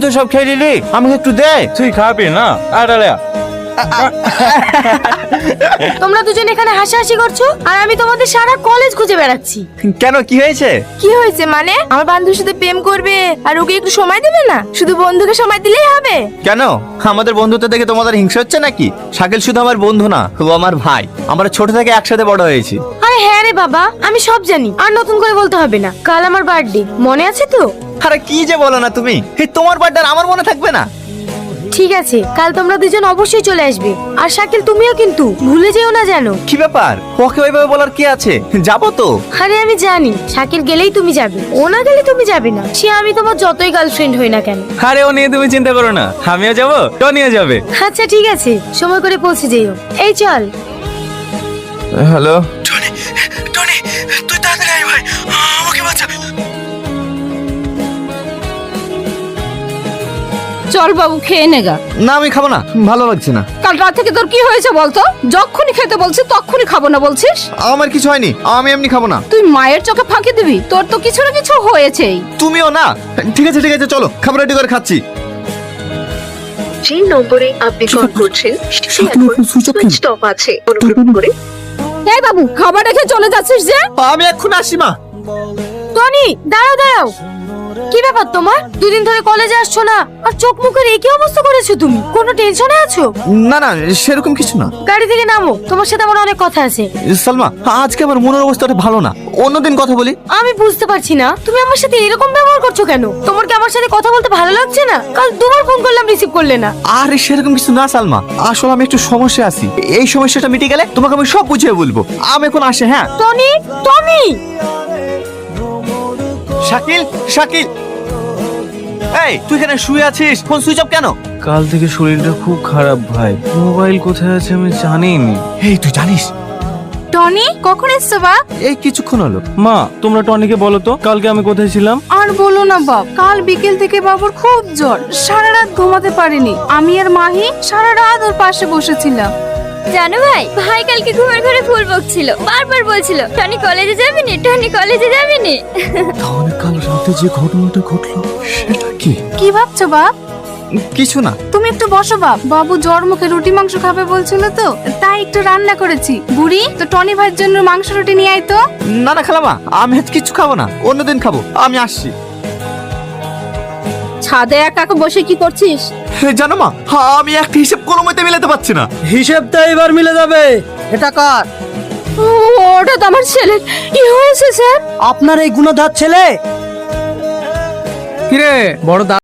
তো সব খেয়ে নিলি, আমাকে একটু দে। তুই খাবি না? তোমরা দুজন এখানে হাসাহাসি করছো আর আমি তোমাদের সারা কলেজ খুঁজে বেড়াচ্ছি। কেন, কি হয়েছে? কি হয়েছে মানে? আমার বান্ধবীর সাথে প্রেম করবে আর ওকে একটু সময় দেবে না? শুধু বন্ধুকে সময় দিলেই হবে? কেন, আমাদের বন্ধুত্ব দেখে তোমাদের হিংসা হচ্ছে নাকি? শাকিল শুধু আমার বন্ধু না, ও আমার ভাই। আমরা ছোট থেকে একসাথে বড় হয়েছি। আরে হ্যাঁ রে বাবা, আমি সব জানি, আর নতুন করে বলতে হবে না। কাল আমার বার্থডে, মনে আছে তো? আরে কি যে বলো না তুমি, তোমার বার্থডে আমার মনে থাকবে না? ঠিক আছে, কাল তোমরা দুজন অবশ্যই চলে আসবে। আর শাকিল তুমিও কিন্তু ভুলে যেও না যেন। কি ব্যাপার, ওকে ওইভাবে বলার কি আছে? যাবো তো। আরে আমি জানি শাকিল গেলেই তুমি যাবে, ও না গেলে তুমি যাবে না। সে আমি তোমার যতই গার্লফ্রেন্ড হই না কেন। আরে ও নিয়ে তুমি চিন্তা করো না, আমিও যাবো, টনিও যাবে। আচ্ছা ঠিক আছে, সময় করে পৌঁছে যেও। এই চল। হ্যালো। টনি, তুই তাড়াতাড়ি আয় ভাই, আমাকে বাঁচা। চল বাবু, খেয়ে নেগা। না আমি খাবো না, ভালো লাগছে না। কাল রাত থেকে তোর কি হয়েছে বলতো? যখনই খেতে বলছি তখনই খাবো না বলছিস। আমার কিছু হয়নি, আমি এমনি খাবো না। তুই মায়ের চোখে ফাঁকি দিবি? তোর তো কিছু না কিছু হয়েছেই। তুমিও না। ঠিক আছে ঠিক আছে, চলো খাবার রেডি করে খাচ্ছি। যে নম্বরে আপনি কল করছেন সেটি এখন সুইচ অফ আছে, অনুগ্রহ করে। এই বাবু, খাবার রেখে চলে যাচ্ছিস যে? আমি এখন আসি মা। টনি দাঁড়াও দাঁড়াও, কি ব্যাপার তোমার? দুদিন ধরে কলেজে আসছো না আর চোখ মুখের একই অবস্থা করেছো তুমি। কোনো টেনশনে আছো? না না, সেরকম কিছু না। গাড়ি থেকে নামো, তোমার সাথে আমার অনেক কথা আছে। সালমা, আজকে আমার মনের অবস্থাটা ভালো না, অন্যদিন কথা বলি। আমি বুঝতে পারছি না তুমি আমার সাথে এরকম ব্যবহার করছো কেন। তোমার কি আমার সাথে কথা বলতে ভালো লাগছে না? কাল দুবার ফোন করলাম, রিসিভ করলে না। আরে সেরকম কিছু না সালমা, আসলে আমি একটু সমস্যা আছি। এই সমস্যাটা মিটে গেলে তোমাকে আমি সব বুঝিয়ে বলবো। আমি এখন আসে। হ্যাঁ টনি, টনি। শাকিল, শাকিল, এই তুই এখানে শুয়ে আছিস, ফোন সুইচ অফ কেন? কাল থেকে শরীরটা খুব খারাপ ভাই, মোবাইল কোথায় আছে আমি জানিনি। এই তুই জানিস? টনি কখন এসছো বাপ? এই কিছুক্ষণ হলো। মা, তোমরা টনিকে বলো তো কালকে আমি কোথায় ছিলাম। আর বলো না বাপ, কাল বিকেল থেকে বাবুর খুব জ্বর, সারা রাত ঘুমাতে পারেনি। আমি আর মাহি সারা রাত ওর পাশে বসেছিলাম। জানো ভাই, ভাই কালকে ঘুমের ঘরে ফুল বকছিল, বারবার বলছিল টনি কলেজে যাবি নি, টনি কলেজে যাবি নি। তাহলে কাল রাতে যে ঘটনাটা ঘটলো সেটা কি? কি ভাবছো বাপ? কিছু না। তুমি একটু বসো বাপ, বাবু জ্বর মুখে রুটি মাংস খাবে বলছিল তো, তাই একটু রান্না করেছি। বুড়ি তো টনি ভাইয়ের জন্য মাংস রুটি নিয়ে আয় তো। না না খালামা, আমি আজ কিছু খাবো না, অন্যদিন খাবো। আমি আসছি। ছাদে একা একা বসে কি করছিস? জানো মা, আমি একটা হিসেব কোনো মতে মিলাতে পারছি না। হিসেবটা এবার মিলে যাবে। এটা কার? ওটা তো আমার ছেলে। কি হয়েছে স্যার? আপনার এই গুণধর ছেলে। কিরে বড়